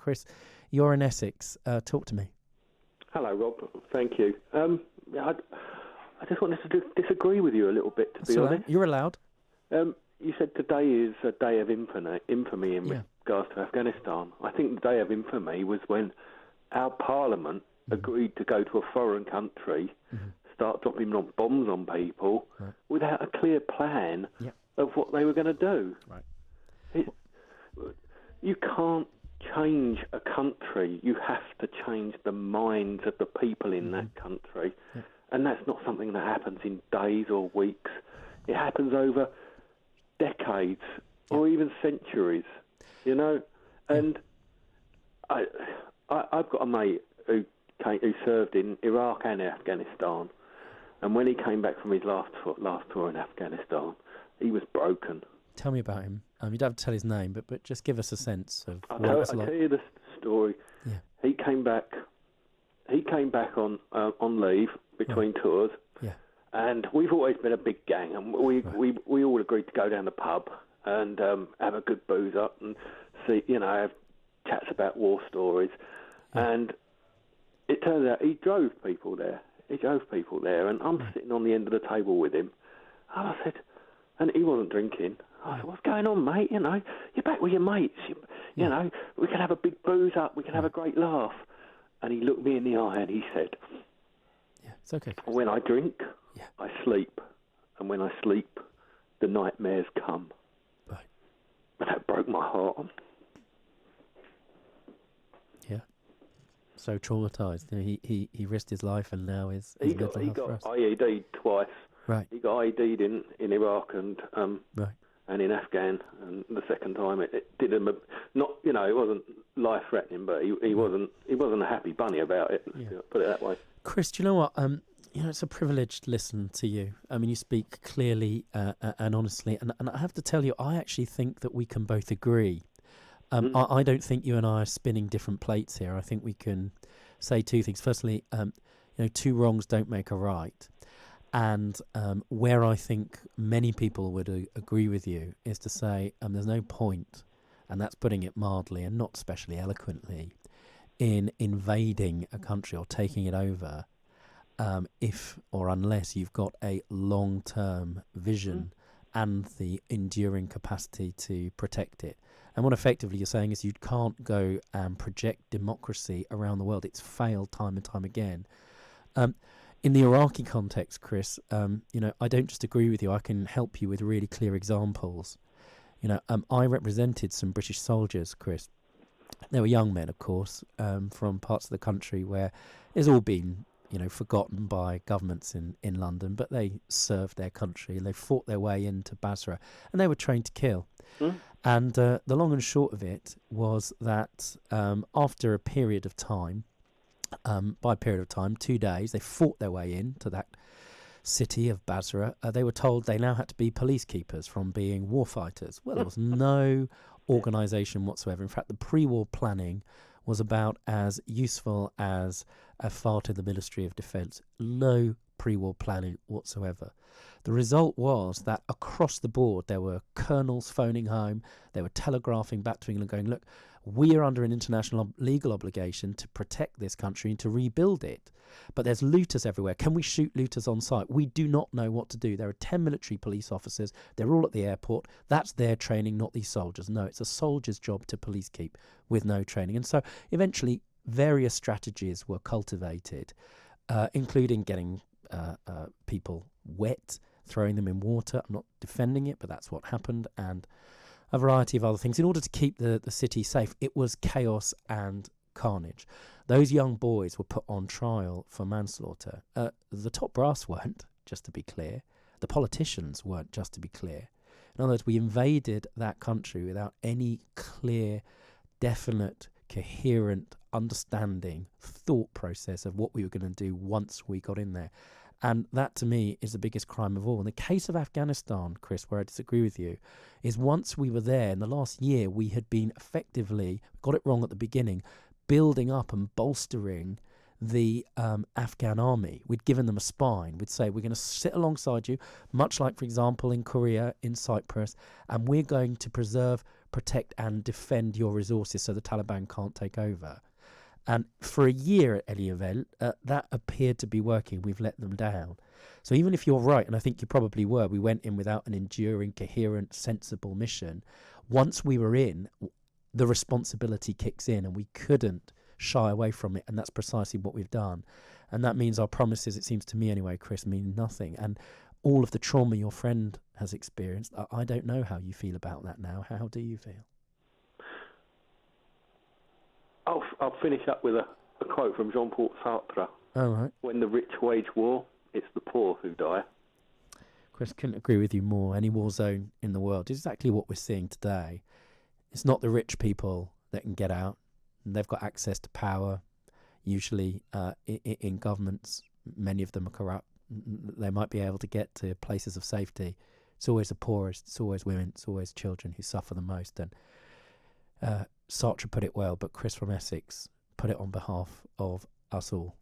Chris, you're in Essex. Talk to me. Hello, Rob. Thank you. I just wanted to disagree with you a little bit, to be honest. You're allowed. You said today is a day of infamy in regards to Afghanistan. I think the day of infamy was when our Parliament agreed to go to a foreign country, start dropping bombs on people without a clear plan of what they were going to do. Right. You can't change a country. You have to change the minds of the people in that country. Yeah. And that's not something that happens in days or weeks. It happens over decades or even centuries, you know. And I've got a mate who served in Iraq and Afghanistan, and when he came back from his last tour in Afghanistan, he was broken. Tell me about him. You don't have to tell his name, but just give us a sense of what it's like. I'll tell you the story. Yeah. He came back on leave between tours. Yeah. And we've always been a big gang, and we all agreed to go down the pub and have a good booze up and see, have chats about war stories. Yeah. And it turns out he drove people there. And I'm sitting on the end of the table with him. And I said, and he wasn't drinking. I said, "What's going on, mate? You're back with your mates. You know, we can have a big booze up. We can have a great laugh." And he looked me in the eye and he said, "Yeah, it's okay. When I drink, I sleep. And when I sleep, the nightmares come." Right. And that broke my heart. Yeah. So traumatised. He risked his life and now his mental health. He got IED'd twice. Right. He got IED'd in Iraq and and in Afghan, and the second time it did him it wasn't life threatening, but he wasn't a happy bunny about it. Put it that way. Chris, do you know what? It's a privilege to listen to you. I mean, you speak clearly and honestly, and I have to tell you, I actually think that we can both agree. I don't think you and I are spinning different plates here. I think we can say two things. Firstly, two wrongs don't make a right. And where I think many people would agree with you is to say there's no point, and that's putting it mildly and not especially eloquently, in invading a country or taking it over if or unless you've got a long-term vision and the enduring capacity to protect it. And what effectively you're saying is you can't go and project democracy around the world. It's failed time and time again. In the Iraqi context, Chris, I don't just agree with you. I can help you with really clear examples. I represented some British soldiers, Chris. They were young men, of course, from parts of the country where it's all been, forgotten by governments in London, but they served their country. They fought their way into Basra, and they were trained to kill. And the long and short of it was that after a period of time, by a period of time, 2 days, they fought their way into that city of Basra. They were told they now had to be police keepers from being war fighters. Well, there was no organisation whatsoever. In fact, the pre-war planning was about as useful as a fart in the Ministry of Defence. No pre-war planning whatsoever. The result was that across the board there were colonels phoning home, they were telegraphing back to England going, look, we are under an international legal obligation to protect this country and to rebuild it. But there's looters everywhere. Can we shoot looters on sight? We do not know what to do. There are 10 military police officers. They're all at the airport. That's their training, not these soldiers. No, it's a soldier's job to police keep with no training. And so eventually various strategies were cultivated, including getting people wet, throwing them in water. I'm not defending it, but that's what happened, and a variety of other things in order to keep the city safe. It was chaos and carnage. Those young boys were put on trial for manslaughter. The top brass weren't, just to be clear. The politicians weren't, just to be clear. In other words, we invaded that country without any clear, definite, coherent understanding, thought process of what we were going to do once we got in there. And that, to me, is the biggest crime of all. In the case of Afghanistan, Chris, where I disagree with you, is once we were there, in the last year, we had been effectively, got it wrong at the beginning, building up and bolstering the Afghan army. We'd given them a spine. We'd say, we're going to sit alongside you, much like, for example, in Korea, in Cyprus, and we're going to protect and defend your resources so the Taliban can't take over. And for a year at Eliavel, that appeared to be working. We've let them down. So even if you're right, and I think you probably were, we went in without an enduring, coherent, sensible mission. Once we were in, the responsibility kicks in, and we couldn't shy away from it. And that's precisely what we've done. And that means our promises, it seems to me anyway, Chris, mean nothing. And all of the trauma your friend has experienced, I don't know how you feel about that now. How do you feel? I'll finish up with a quote from Jean-Paul Sartre. All right. When the rich wage war, it's the poor who die. Chris, couldn't agree with you more. Any war zone in the world is exactly what we're seeing today. It's not the rich people that can get out. They've got access to power, usually in governments. Many of them are corrupt. They might be able to get to places of safety. It's always the poorest, it's always women, it's always children who suffer the most. And Sartre put it well, but Chris from Essex put it on behalf of us all.